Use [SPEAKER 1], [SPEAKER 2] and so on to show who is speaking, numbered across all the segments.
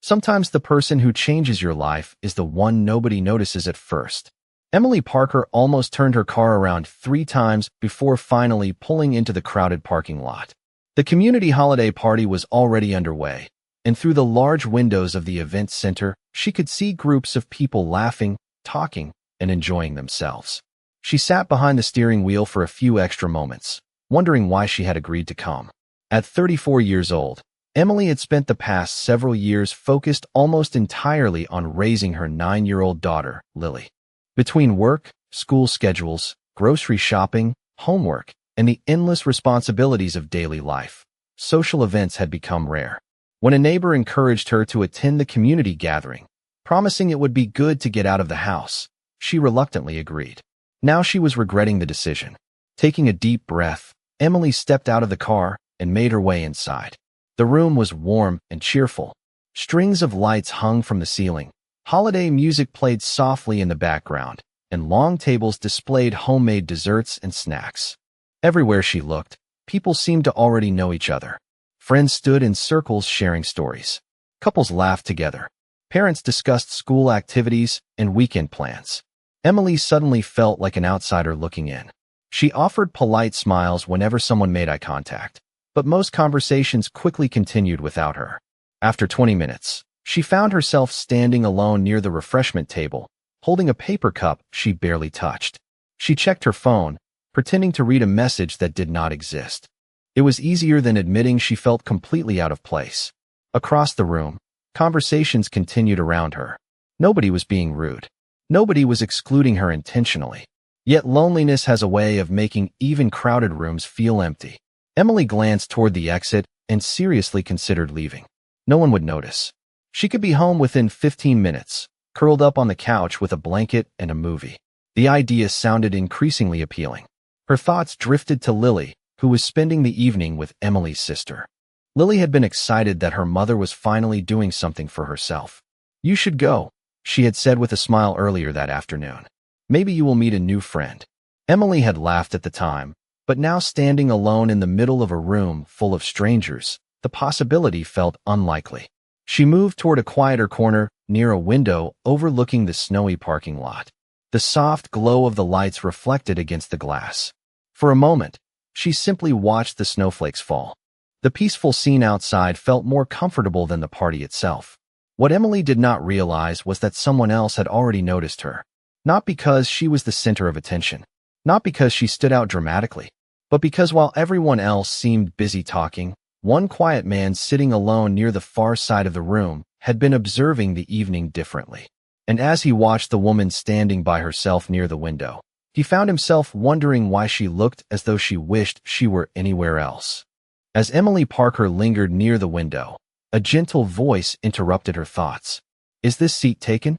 [SPEAKER 1] Sometimes the person who changes your life is the one nobody notices at first. Emily Parker almost turned her car around 3 times before finally pulling into the crowded parking lot. The community holiday party was already underway, and through the large windows of the event center, she could see groups of people laughing, talking, and enjoying themselves. She sat behind the steering wheel for a few extra moments, wondering why she had agreed to come. At 34 years old, Emily had spent the past several years focused almost entirely on raising her 9-year-old daughter, Lily. Between work, school schedules, grocery shopping, homework, and the endless responsibilities of daily life, social events had become rare. When a neighbor encouraged her to attend the community gathering, promising it would be good to get out of the house, she reluctantly agreed. Now she was regretting the decision. Taking a deep breath, Emily stepped out of the car and made her way inside. The room was warm and cheerful. Strings of lights hung from the ceiling. Holiday music played softly in the background, and long tables displayed homemade desserts and snacks. Everywhere she looked, people seemed to already know each other. Friends stood in circles sharing stories. Couples laughed together. Parents discussed school activities and weekend plans. Emily suddenly felt like an outsider looking in. She offered polite smiles whenever someone made eye contact, but most conversations quickly continued without her. After 20 minutes, she found herself standing alone near the refreshment table, holding a paper cup she barely touched. She checked her phone, pretending to read a message that did not exist. It was easier than admitting she felt completely out of place. Across the room, conversations continued around her. Nobody was being rude. Nobody was excluding her intentionally. Yet loneliness has a way of making even crowded rooms feel empty. Emily glanced toward the exit and seriously considered leaving. No one would notice. She could be home within 15 minutes, curled up on the couch with a blanket and a movie. The idea sounded increasingly appealing. Her thoughts drifted to Lily, who was spending the evening with Emily's sister. Lily had been excited that her mother was finally doing something for herself. "You should go," she had said with a smile earlier that afternoon. "Maybe you will meet a new friend." Emily had laughed at the time, but now standing alone in the middle of a room full of strangers, the possibility felt unlikely. She moved toward a quieter corner near a window overlooking the snowy parking lot. The soft glow of the lights reflected against the glass. For a moment, she simply watched the snowflakes fall. The peaceful scene outside felt more comfortable than the party itself. What Emily did not realize was that someone else had already noticed her. Not because she was the center of attention, not because she stood out dramatically, but because while everyone else seemed busy talking, one quiet man sitting alone near the far side of the room had been observing the evening differently. And as he watched the woman standing by herself near the window, he found himself wondering why she looked as though she wished she were anywhere else. As Emily Parker lingered near the window, a gentle voice interrupted her thoughts. "Is this seat taken?"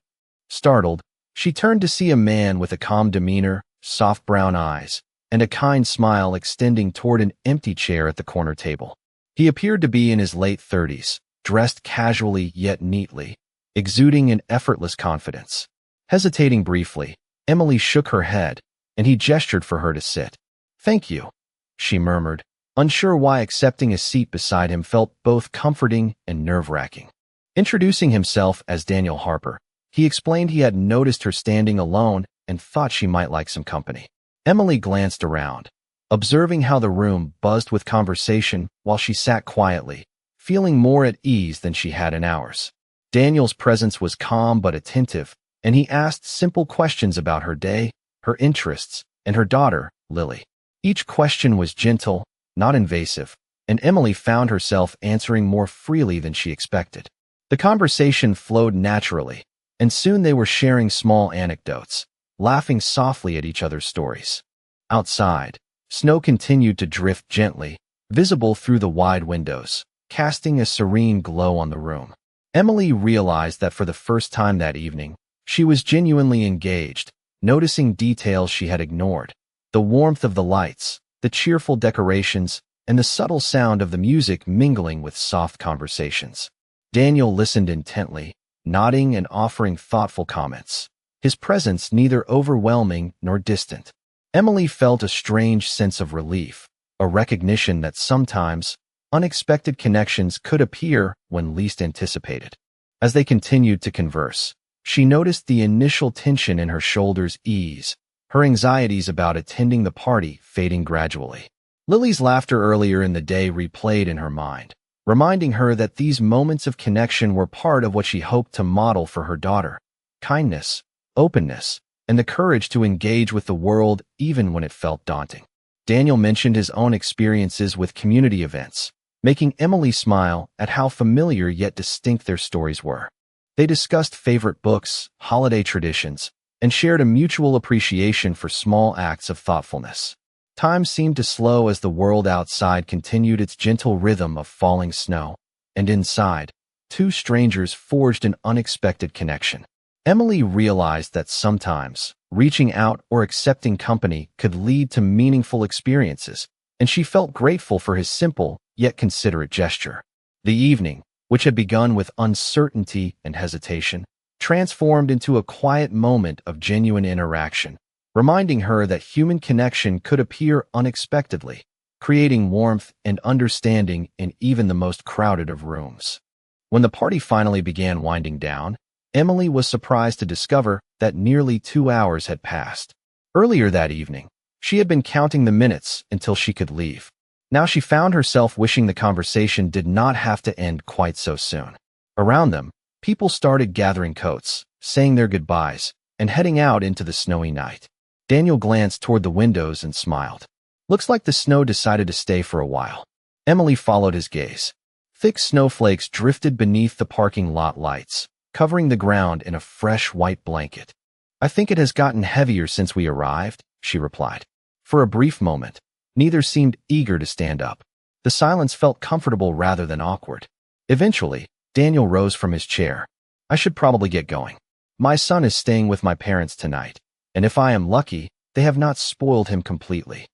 [SPEAKER 1] Startled, she turned to see a man with a calm demeanor, soft brown eyes, and a kind smile extending toward an empty chair at the corner table. He appeared to be in his late 30s, dressed casually yet neatly, exuding an effortless confidence. Hesitating briefly, Emily shook her head, and he gestured for her to sit. "Thank you," she murmured, unsure why accepting a seat beside him felt both comforting and nerve-wracking. Introducing himself as Daniel Harper, he explained he had noticed her standing alone and thought she might like some company. Emily glanced around, observing how the room buzzed with conversation while she sat quietly, feeling more at ease than she had in hours. Daniel's presence was calm but attentive, and he asked simple questions about her day, her interests, and her daughter, Lily. Each question was gentle, not invasive, and Emily found herself answering more freely than she expected. The conversation flowed naturally, and soon they were sharing small anecdotes, laughing softly at each other's stories. Outside, snow continued to drift gently, visible through the wide windows, casting a serene glow on the room. Emily realized that for the first time that evening, she was genuinely engaged, noticing details she had ignored. The warmth of the lights, the cheerful decorations, and the subtle sound of the music mingling with soft conversations. Daniel listened intently, nodding and offering thoughtful comments, his presence neither overwhelming nor distant. Emily felt a strange sense of relief, a recognition that sometimes unexpected connections could appear when least anticipated. As they continued to converse, she noticed the initial tension in her shoulders ease, her anxieties about attending the party fading gradually. Lily's laughter earlier in the day replayed in her mind, reminding her that these moments of connection were part of what she hoped to model for her daughter: kindness, openness, and the courage to engage with the world even when it felt daunting. Daniel mentioned his own experiences with community events, making Emily smile at how familiar yet distinct their stories were. They discussed favorite books, holiday traditions, and shared a mutual appreciation for small acts of thoughtfulness. Time seemed to slow as the world outside continued its gentle rhythm of falling snow, and inside, two strangers forged an unexpected connection. Emily realized that sometimes reaching out or accepting company could lead to meaningful experiences, and she felt grateful for his simple yet considerate gesture. The evening, which had begun with uncertainty and hesitation, transformed into a quiet moment of genuine interaction, reminding her that human connection could appear unexpectedly, creating warmth and understanding in even the most crowded of rooms. When the party finally began winding down, Emily was surprised to discover that nearly 2 hours had passed. Earlier that evening, she had been counting the minutes until she could leave. Now she found herself wishing the conversation did not have to end quite so soon. Around them, people started gathering coats, saying their goodbyes, and heading out into the snowy night. Daniel glanced toward the windows and smiled. Looks like the snow decided to stay for a while. Emily followed his gaze. Thick snowflakes drifted beneath the parking lot lights, covering the ground in a fresh white blanket. I think it has gotten heavier since we arrived, she replied. For a brief moment, neither seemed eager to stand up. The silence felt comfortable rather than awkward. Eventually, Daniel rose from his chair. I should probably get going. My son is staying with my parents tonight, and if I am lucky, they have not spoiled him completely.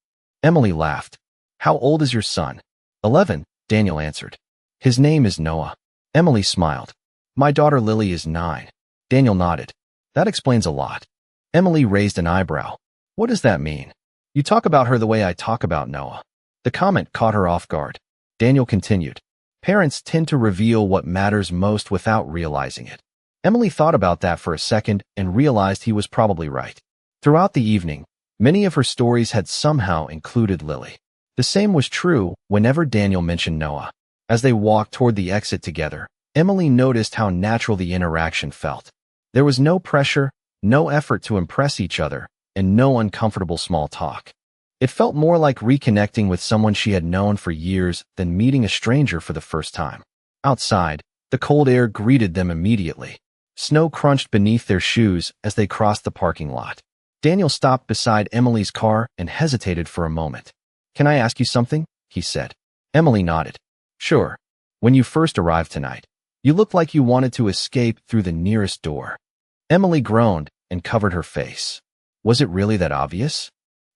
[SPEAKER 1] Emily laughed. How old is your son? 11, Daniel answered. His name is Noah. Emily smiled. My daughter Lily is 9. Daniel nodded. That explains a lot. Emily raised an eyebrow. What does that mean? You talk about her the way I talk about Noah. The comment caught her off guard. Daniel continued. Parents tend to reveal what matters most without realizing it. Emily thought about that for a second and realized he was probably right. Throughout the evening, many of her stories had somehow included Lily. The same was true whenever Daniel mentioned Noah. As they walked toward the exit together, Emily noticed how natural the interaction felt. There was no pressure, no effort to impress each other, and no uncomfortable small talk. It felt more like reconnecting with someone she had known for years than meeting a stranger for the first time. Outside, the cold air greeted them immediately. Snow crunched beneath their shoes as they crossed the parking lot. Daniel stopped beside Emily's car and hesitated for a moment. Can I ask you something? He said. Emily nodded. Sure. When you first arrived tonight, you looked like you wanted to escape through the nearest door. Emily groaned and covered her face. Was it really that obvious?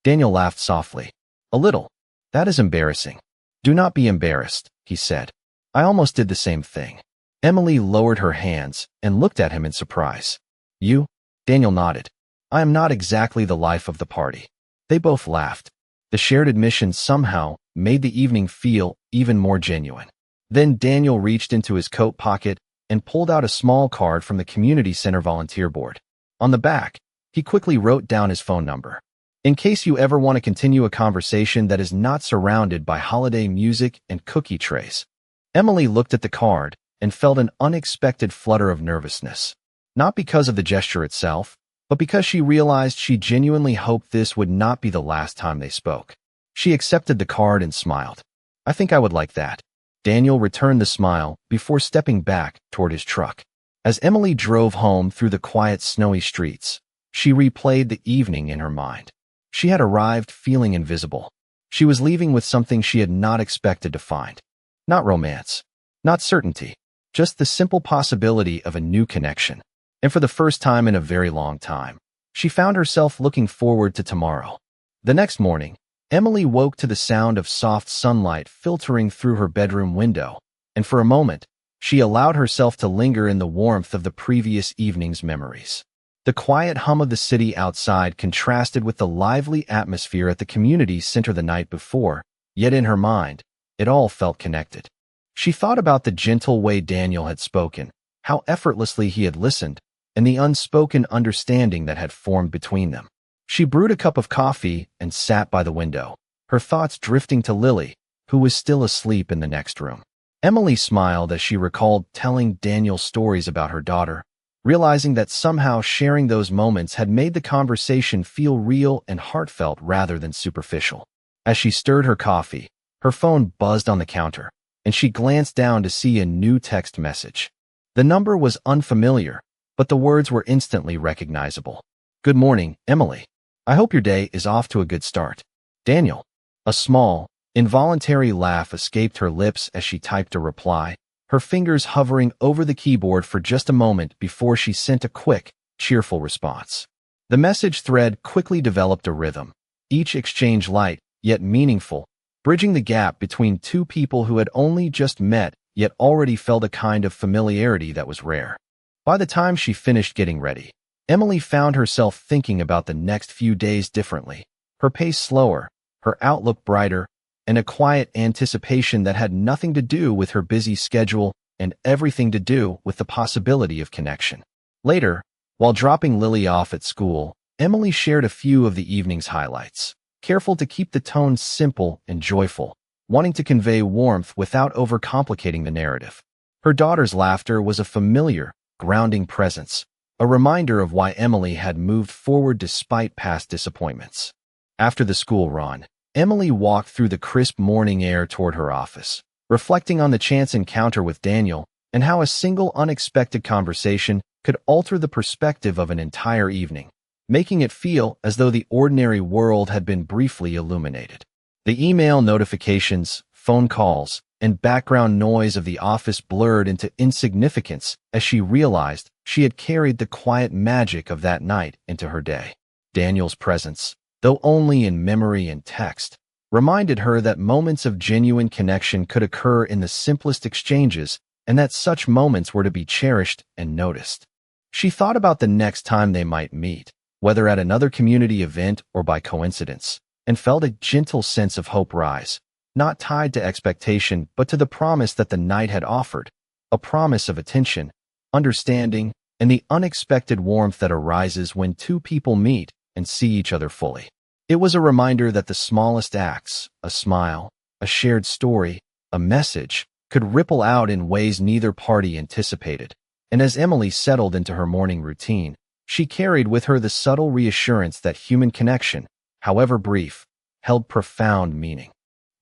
[SPEAKER 1] Daniel laughed softly. A little. That is embarrassing. Do not be embarrassed, he said. I almost did the same thing. Emily lowered her hands and looked at him in surprise. You? Daniel nodded. I am not exactly the life of the party. They both laughed. The shared admission somehow made the evening feel even more genuine. Then Daniel reached into his coat pocket and pulled out a small card from the community center volunteer board. On the back, he quickly wrote down his phone number. In case you ever want to continue a conversation that is not surrounded by holiday music and cookie trays. Emily looked at the card and felt an unexpected flutter of nervousness. Not because of the gesture itself, but because she realized she genuinely hoped this would not be the last time they spoke. She accepted the card and smiled. I think I would like that. Daniel returned the smile before stepping back toward his truck. As Emily drove home through the quiet, snowy streets, she replayed the evening in her mind. She had arrived feeling invisible. She was leaving with something she had not expected to find. Not romance, not certainty, just the simple possibility of a new connection. And for the first time in a very long time, she found herself looking forward to tomorrow. The next morning, Emily woke to the sound of soft sunlight filtering through her bedroom window, and for a moment, she allowed herself to linger in the warmth of the previous evening's memories. The quiet hum of the city outside contrasted with the lively atmosphere at the community center the night before, yet in her mind, it all felt connected. She thought about the gentle way Daniel had spoken, how effortlessly he had listened, and the unspoken understanding that had formed between them. She brewed a cup of coffee and sat by the window, her thoughts drifting to Lily, who was still asleep in the next room. Emily smiled as she recalled telling Daniel stories about her daughter, realizing that somehow sharing those moments had made the conversation feel real and heartfelt rather than superficial. As she stirred her coffee, her phone buzzed on the counter, and she glanced down to see a new text message. The number was unfamiliar, but the words were instantly recognizable. "Good morning, Emily. I hope your day is off to a good start. Daniel." A small, involuntary laugh escaped her lips as she typed a reply, her fingers hovering over the keyboard for just a moment before she sent a quick, cheerful response. The message thread quickly developed a rhythm, each exchange light, yet meaningful, bridging the gap between two people who had only just met yet already felt a kind of familiarity that was rare. By the time she finished getting ready, Emily found herself thinking about the next few days differently, her pace slower, her outlook brighter, and a quiet anticipation that had nothing to do with her busy schedule and everything to do with the possibility of connection. Later, while dropping Lily off at school, Emily shared a few of the evening's highlights, careful to keep the tone simple and joyful, wanting to convey warmth without overcomplicating the narrative. Her daughter's laughter was a familiar, grounding presence, a reminder of why Emily had moved forward despite past disappointments. After the school run, Emily walked through the crisp morning air toward her office, reflecting on the chance encounter with Daniel and how a single unexpected conversation could alter the perspective of an entire evening, making it feel as though the ordinary world had been briefly illuminated. The email notifications, phone calls, and background noise of the office blurred into insignificance as she realized she had carried the quiet magic of that night into her day. Daniel's presence, though only in memory and text, reminded her that moments of genuine connection could occur in the simplest exchanges and that such moments were to be cherished and noticed. She thought about the next time they might meet, whether at another community event or by coincidence, and felt a gentle sense of hope rise, not tied to expectation but to the promise that the night had offered, a promise of attention, understanding, and the unexpected warmth that arises when two people meet and see each other fully. It was a reminder that the smallest acts, a smile, a shared story, a message, could ripple out in ways neither party anticipated, and as Emily settled into her morning routine, she carried with her the subtle reassurance that human connection, however brief, held profound meaning.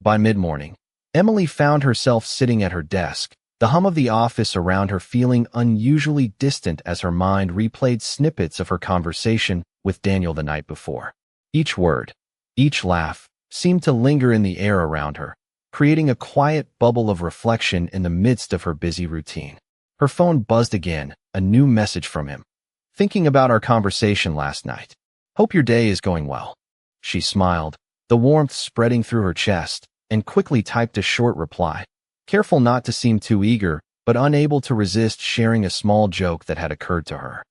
[SPEAKER 1] By mid-morning, Emily found herself sitting at her desk, the hum of the office around her feeling unusually distant as her mind replayed snippets of her conversation with Daniel the night before. Each word, each laugh, seemed to linger in the air around her, creating a quiet bubble of reflection in the midst of her busy routine. Her phone buzzed again, a new message from him. "Thinking about our conversation last night. Hope your day is going well." She smiled, the warmth spreading through her chest, and quickly typed a short reply, careful not to seem too eager, but unable to resist sharing a small joke that had occurred to her.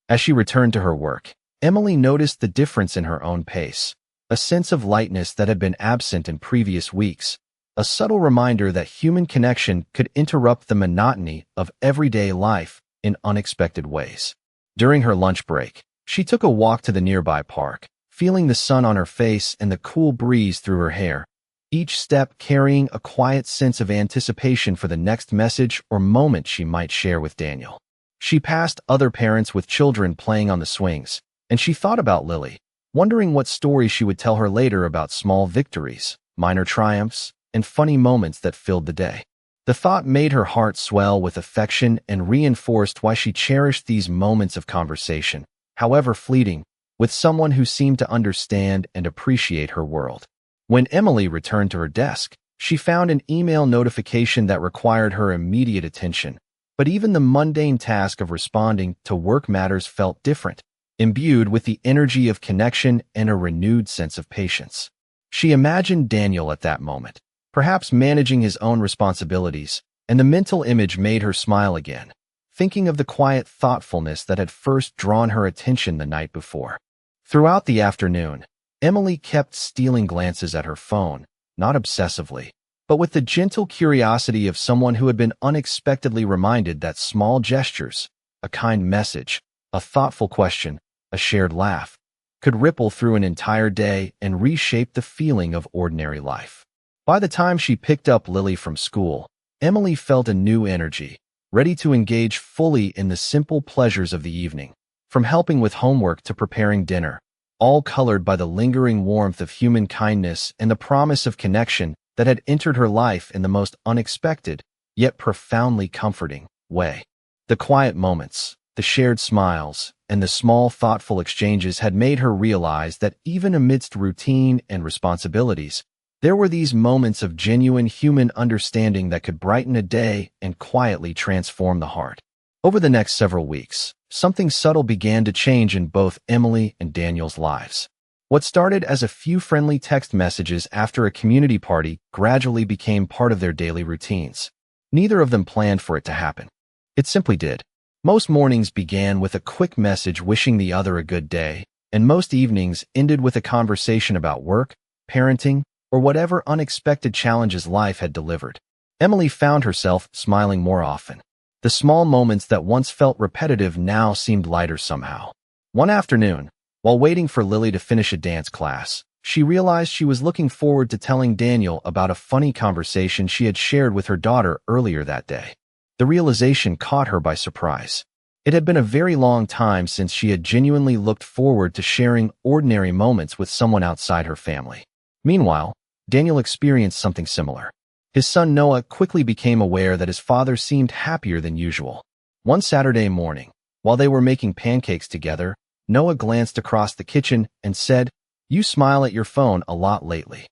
[SPEAKER 1] As she returned to her work, Emily noticed the difference in her own pace, a sense of lightness that had been absent in previous weeks, a subtle reminder that human connection could interrupt the monotony of everyday life in unexpected ways. During her lunch break, she took a walk to the nearby park, feeling the sun on her face and the cool breeze through her hair, each step carrying a quiet sense of anticipation for the next message or moment she might share with Daniel. She passed other parents with children playing on the swings, and she thought about Lily, wondering what story she would tell her later about small victories, minor triumphs, and funny moments that filled the day. The thought made her heart swell with affection and reinforced why she cherished these moments of conversation, however fleeting, with someone who seemed to understand and appreciate her world. When Emily returned to her desk, she found an email notification that required her immediate attention, but even the mundane task of responding to work matters felt different, imbued with the energy of connection and a renewed sense of patience. She imagined Daniel at that moment, perhaps managing his own responsibilities, and the mental image made her smile again, thinking of the quiet thoughtfulness that had first drawn her attention the night before. Throughout the afternoon, Emily kept stealing glances at her phone, not obsessively, but with the gentle curiosity of someone who had been unexpectedly reminded that small gestures, a kind message, a thoughtful question, a shared laugh, could ripple through an entire day and reshape the feeling of ordinary life. By the time she picked up Lily from school, Emily felt a new energy, ready to engage fully in the simple pleasures of the evening, from helping with homework to preparing dinner, all colored by the lingering warmth of human kindness and the promise of connection that had entered her life in the most unexpected, yet profoundly comforting, way. The quiet moments, the shared smiles, and the small thoughtful exchanges had made her realize that even amidst routine and responsibilities, there were these moments of genuine human understanding that could brighten a day and quietly transform the heart. Over the next several weeks, something subtle began to change in both Emily and Daniel's lives. What started as a few friendly text messages after a community party gradually became part of their daily routines. Neither of them planned for it to happen. It simply did. Most mornings began with a quick message wishing the other a good day, and most evenings ended with a conversation about work, parenting, or whatever unexpected challenges life had delivered. Emily found herself smiling more often. The small moments that once felt repetitive now seemed lighter somehow. One afternoon, while waiting for Lily to finish a dance class, she realized she was looking forward to telling Daniel about a funny conversation she had shared with her daughter earlier that day. The realization caught her by surprise. It had been a very long time since she had genuinely looked forward to sharing ordinary moments with someone outside her family. Meanwhile, Daniel experienced something similar. His son Noah quickly became aware that his father seemed happier than usual. One Saturday morning, while they were making pancakes together, Noah glanced across the kitchen and said, "You smile at your phone a lot lately."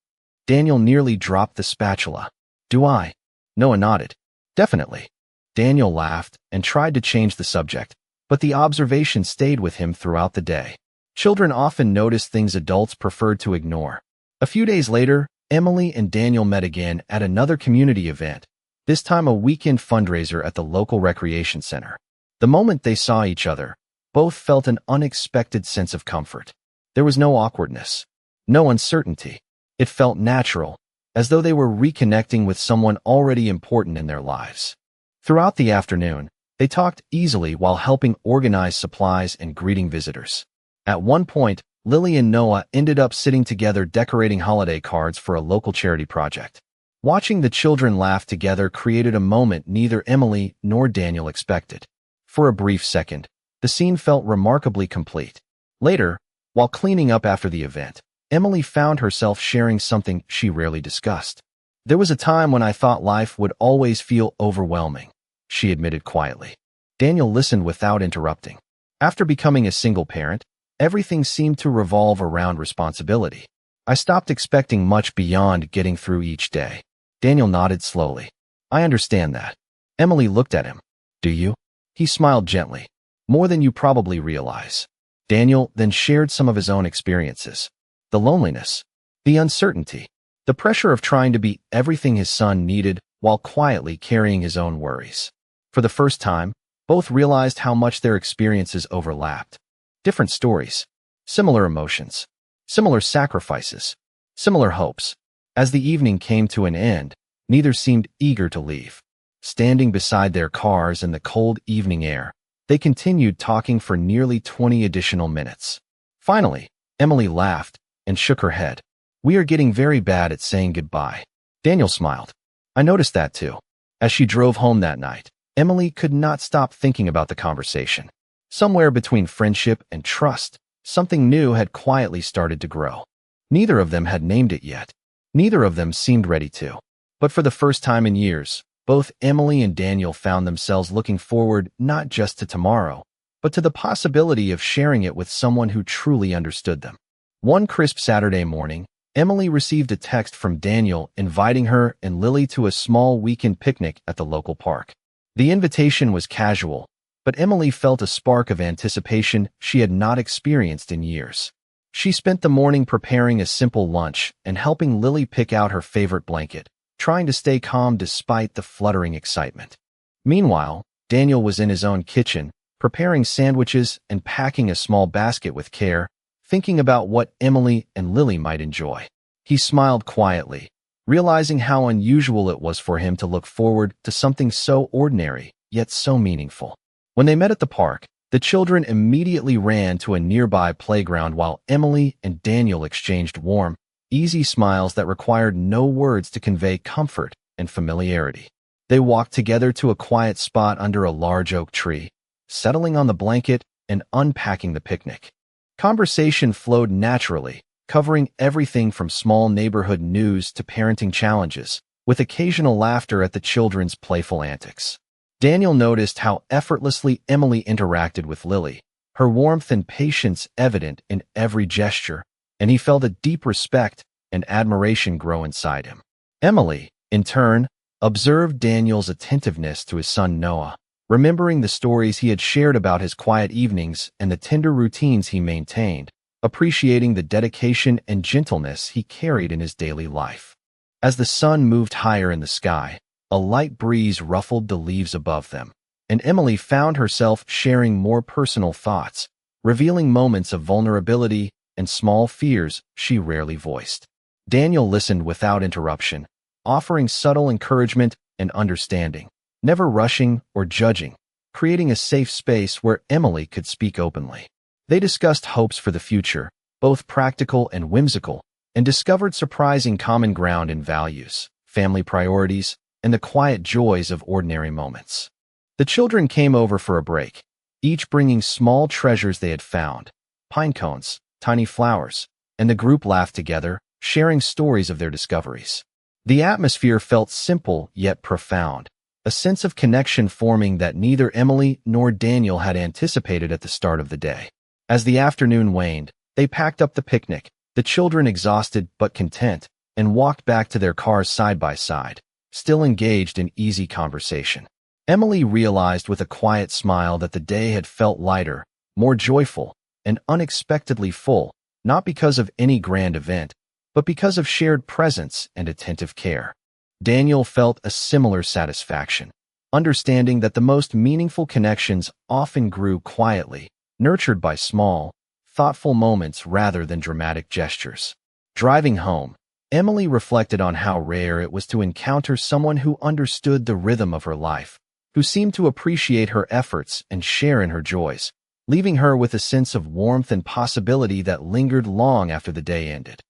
[SPEAKER 1] Daniel nearly dropped the spatula. "Do I?" Noah nodded. "Definitely." Daniel laughed and tried to change the subject, but the observation stayed with him throughout the day. Children often notice things adults preferred to ignore. A few days later, Emily and Daniel met again at another community event, this time a weekend fundraiser at the local recreation center. The moment they saw each other, both felt an unexpected sense of comfort. There was no awkwardness, no uncertainty. It felt natural, as though they were reconnecting with someone already important in their lives. Throughout the afternoon, they talked easily while helping organize supplies and greeting visitors. At one point, Lily and Noah ended up sitting together decorating holiday cards for a local charity project. Watching the children laugh together created a moment neither Emily nor Daniel expected. For a brief second, the scene felt remarkably complete. Later, while cleaning up after the event, Emily found herself sharing something she rarely discussed. "There was a time when I thought life would always feel overwhelming," she admitted quietly. Daniel listened without interrupting. "After becoming a single parent, everything seemed to revolve around responsibility. I stopped expecting much beyond getting through each day." Daniel nodded slowly. "I understand that." Emily looked at him. "Do you?" He smiled gently. "More than you probably realize." Daniel then shared some of his own experiences. The loneliness, the uncertainty, the pressure of trying to be everything his son needed while quietly carrying his own worries. For the first time, both realized how much their experiences overlapped. Different stories, similar emotions, similar sacrifices, similar hopes. As the evening came to an end, neither seemed eager to leave. Standing beside their cars in the cold evening air, they continued talking for nearly 20 additional minutes. Finally, Emily laughed and shook her head. "We are getting very bad at saying goodbye." Daniel smiled. "I noticed that too." As she drove home that night, Emily could not stop thinking about the conversation. Somewhere between friendship and trust, something new had quietly started to grow. Neither of them had named it yet. Neither of them seemed ready to. But for the first time in years, both Emily and Daniel found themselves looking forward not just to tomorrow, but to the possibility of sharing it with someone who truly understood them. One crisp Saturday morning, Emily received a text from Daniel inviting her and Lily to a small weekend picnic at the local park. The invitation was casual, but Emily felt a spark of anticipation she had not experienced in years. She spent the morning preparing a simple lunch and helping Lily pick out her favorite blanket, trying to stay calm despite the fluttering excitement. Meanwhile, Daniel was in his own kitchen, preparing sandwiches and packing a small basket with care, thinking about what Emily and Lily might enjoy. He smiled quietly, realizing how unusual it was for him to look forward to something so ordinary, yet so meaningful. When they met at the park, the children immediately ran to a nearby playground while Emily and Daniel exchanged warm, easy smiles that required no words to convey comfort and familiarity. They walked together to a quiet spot under a large oak tree, settling on the blanket and unpacking the picnic. Conversation flowed naturally, covering everything from small neighborhood news to parenting challenges, with occasional laughter at the children's playful antics. Daniel noticed how effortlessly Emily interacted with Lily, her warmth and patience evident in every gesture, and he felt a deep respect and admiration grow inside him. Emily, in turn, observed Daniel's attentiveness to his son Noah, remembering the stories he had shared about his quiet evenings and the tender routines he maintained, appreciating the dedication and gentleness he carried in his daily life. As the sun moved higher in the sky, a light breeze ruffled the leaves above them, and Emily found herself sharing more personal thoughts, revealing moments of vulnerability and small fears she rarely voiced. Daniel listened without interruption, offering subtle encouragement and understanding, never rushing or judging, creating a safe space where Emily could speak openly. They discussed hopes for the future, both practical and whimsical, and discovered surprising common ground in values, family priorities, and the quiet joys of ordinary moments. The children came over for a break, each bringing small treasures they had found, pine cones, tiny flowers, and the group laughed together, sharing stories of their discoveries. The atmosphere felt simple yet profound, a sense of connection forming that neither Emily nor Daniel had anticipated at the start of the day. As the afternoon waned, they packed up the picnic, the children exhausted but content, and walked back to their cars side by side, still engaged in easy conversation. Emily realized with a quiet smile that the day had felt lighter, more joyful, and unexpectedly full, not because of any grand event, but because of shared presence and attentive care. Daniel felt a similar satisfaction, understanding that the most meaningful connections often grew quietly, nurtured by small, thoughtful moments rather than dramatic gestures. Driving home, Emily reflected on how rare it was to encounter someone who understood the rhythm of her life, who seemed to appreciate her efforts and share in her joys, leaving her with a sense of warmth and possibility that lingered long after the day ended.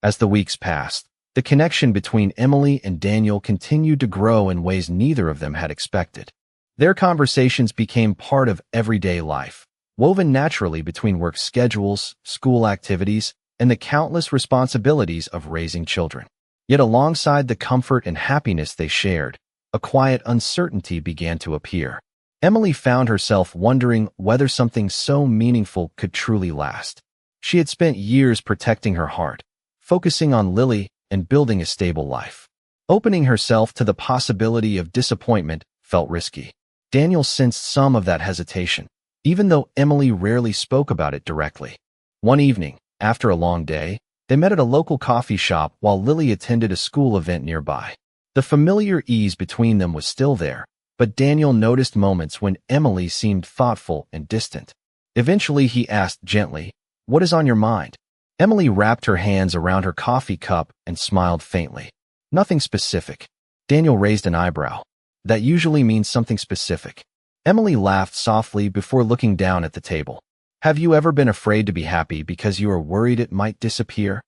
[SPEAKER 1] As the weeks passed, the connection between Emily and Daniel continued to grow in ways neither of them had expected. Their conversations became part of everyday life, woven naturally between work schedules, school activities, and the countless responsibilities of raising children. Yet alongside the comfort and happiness they shared, a quiet uncertainty began to appear. Emily found herself wondering whether something so meaningful could truly last. She had spent years protecting her heart, focusing on Lily and building a stable life. Opening herself to the possibility of disappointment felt risky. Daniel sensed some of that hesitation, even though Emily rarely spoke about it directly. One evening, after a long day, they met at a local coffee shop while Lily attended a school event nearby. The familiar ease between them was still there, but Daniel noticed moments when Emily seemed thoughtful and distant. Eventually, he asked gently, "What is on your mind?" Emily wrapped her hands around her coffee cup and smiled faintly. "Nothing specific." Daniel raised an eyebrow. "That usually means something specific." Emily laughed softly before looking down at the table. "Have you ever been afraid to be happy because you are worried it might disappear?"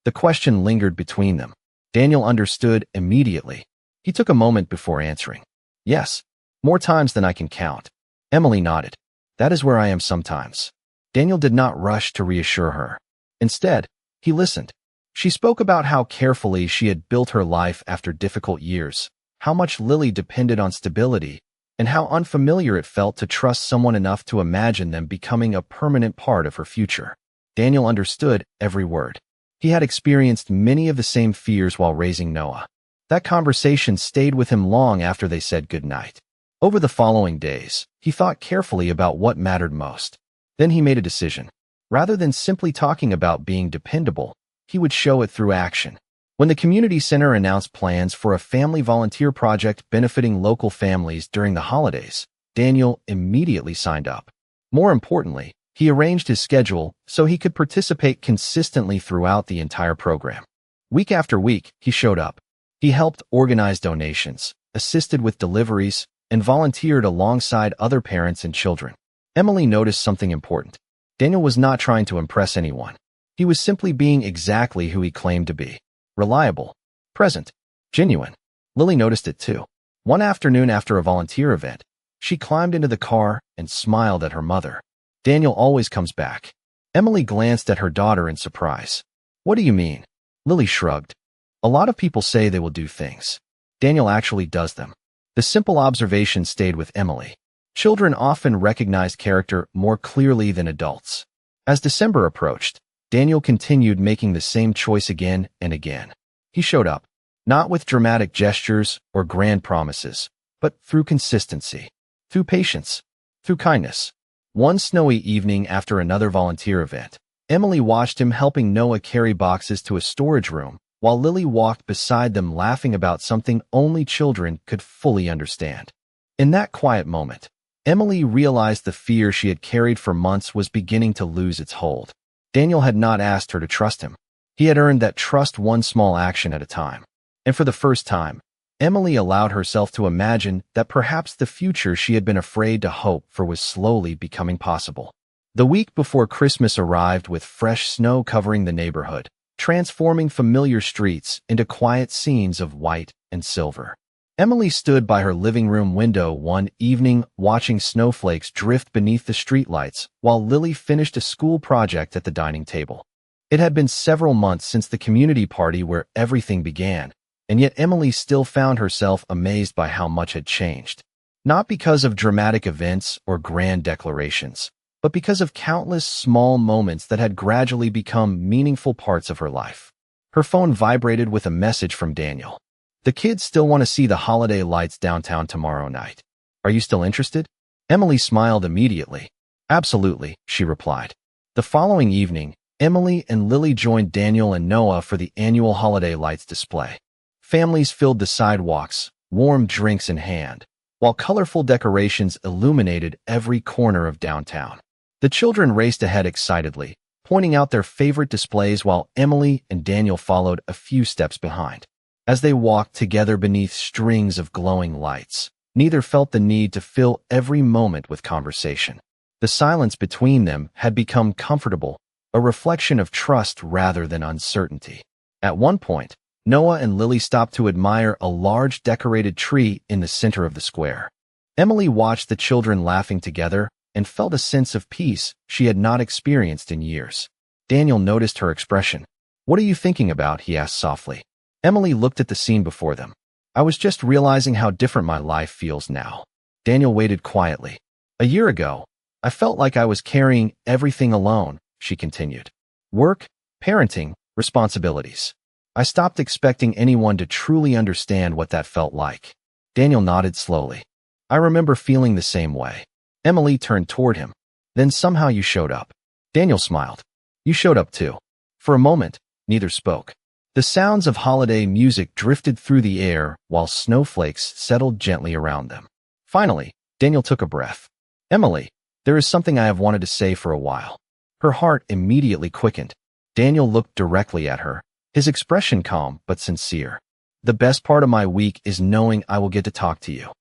[SPEAKER 1] The question lingered between them. Daniel understood immediately. He took a moment before answering. "Yes, more times than I can count." Emily nodded. "That is where I am sometimes." Daniel did not rush to reassure her. Instead, he listened. She spoke about how carefully she had built her life after difficult years, how much Lily depended on stability, and how unfamiliar it felt to trust someone enough to imagine them becoming a permanent part of her future. Daniel understood every word. He had experienced many of the same fears while raising Noah. That conversation stayed with him long after they said goodnight. Over the following days, he thought carefully about what mattered most. Then he made a decision. Rather than simply talking about being dependable, he would show it through action. When the community center announced plans for a family volunteer project benefiting local families during the holidays, Daniel immediately signed up. More importantly, he arranged his schedule so he could participate consistently throughout the entire program. Week after week, he showed up, He helped organize donations, assisted with deliveries, and volunteered alongside other parents and children. Emily noticed something important. Daniel was not trying to impress anyone. He was simply being exactly who he claimed to be. Reliable, present, genuine. Lily noticed it too. One afternoon after a volunteer event, she climbed into the car and smiled at her mother. Daniel always comes back. Emily glanced at her daughter in surprise. What do you mean? Lily shrugged. A lot of people say they will do things. Daniel actually does them. The simple observation stayed with Emily. Children often recognize character more clearly than adults. As December approached, Daniel continued making the same choice again and again. He showed up, not with dramatic gestures or grand promises, but through consistency, through patience, through kindness. One snowy evening after another volunteer event, Emily watched him helping Noah carry boxes to a storage room, while Lily walked beside them laughing about something only children could fully understand. In that quiet moment, Emily realized the fear she had carried for months was beginning to lose its hold. Daniel had not asked her to trust him. He had earned that trust one small action at a time. And for the first time, Emily allowed herself to imagine that perhaps the future she had been afraid to hope for was slowly becoming possible. The week before Christmas arrived with fresh snow covering the neighborhood, transforming familiar streets into quiet scenes of white and silver. Emily stood by her living room window one evening watching snowflakes drift beneath the streetlights while Lily finished a school project at the dining table. It had been several months since the community party where everything began, and yet Emily still found herself amazed by how much had changed. Not because of dramatic events or grand declarations, but because of countless small moments that had gradually become meaningful parts of her life. Her phone vibrated with a message from Daniel. The kids still want to see the holiday lights downtown tomorrow night. Are you still interested? Emily smiled immediately. Absolutely, she replied. The following evening, Emily and Lily joined Daniel and Noah for the annual holiday lights display. Families filled the sidewalks, warm drinks in hand, while colorful decorations illuminated every corner of downtown. The children raced ahead excitedly, pointing out their favorite displays while Emily and Daniel followed a few steps behind. As they walked together beneath strings of glowing lights, neither felt the need to fill every moment with conversation. The silence between them had become comfortable, a reflection of trust rather than uncertainty. At one point, Noah and Lily stopped to admire a large decorated tree in the center of the square. Emily watched the children laughing together and felt a sense of peace she had not experienced in years. Daniel noticed her expression. "What are you thinking about?" he asked softly. Emily looked at the scene before them. "I was just realizing how different my life feels now." Daniel waited quietly. "A year ago, I felt like I was carrying everything alone," she continued. "Work, parenting, responsibilities. I stopped expecting anyone to truly understand what that felt like." Daniel nodded slowly. "I remember feeling the same way." Emily turned toward him. "Then somehow you showed up." Daniel smiled. "You showed up too." For a moment, neither spoke. The sounds of holiday music drifted through the air while snowflakes settled gently around them. Finally, Daniel took a breath. "Emily, there is something I have wanted to say for a while." Her heart immediately quickened. Daniel looked directly at her, his expression calm but sincere. "The best part of my week is knowing I will get to talk to you.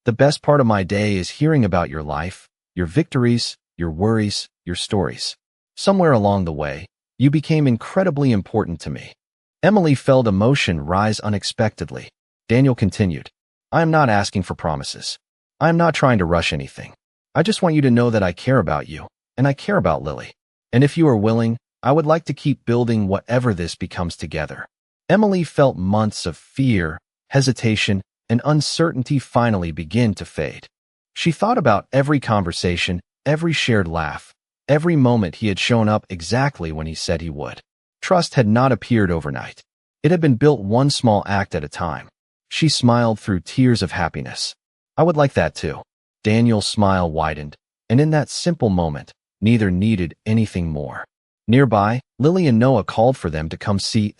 [SPEAKER 1] The best part of my day is hearing about your life, your victories, your worries, your stories. Somewhere along the way, you became incredibly important to me." Emily felt emotion rise unexpectedly. Daniel continued, "I am not asking for promises. I am not trying to rush anything. I just want you to know that I care about you, and I care about Lily. And if you are willing, I would like to keep building whatever this becomes together." Emily felt months of fear, hesitation, and uncertainty finally begin to fade. She thought about every conversation, every shared laugh, every moment he had shown up exactly when he said he would. Trust had not appeared overnight. It had been built one small act at a time. She smiled through tears of happiness. "I would like that too." Daniel's smile widened, and in that simple moment, neither needed anything more. Nearby, Lily and Noah called for them to come see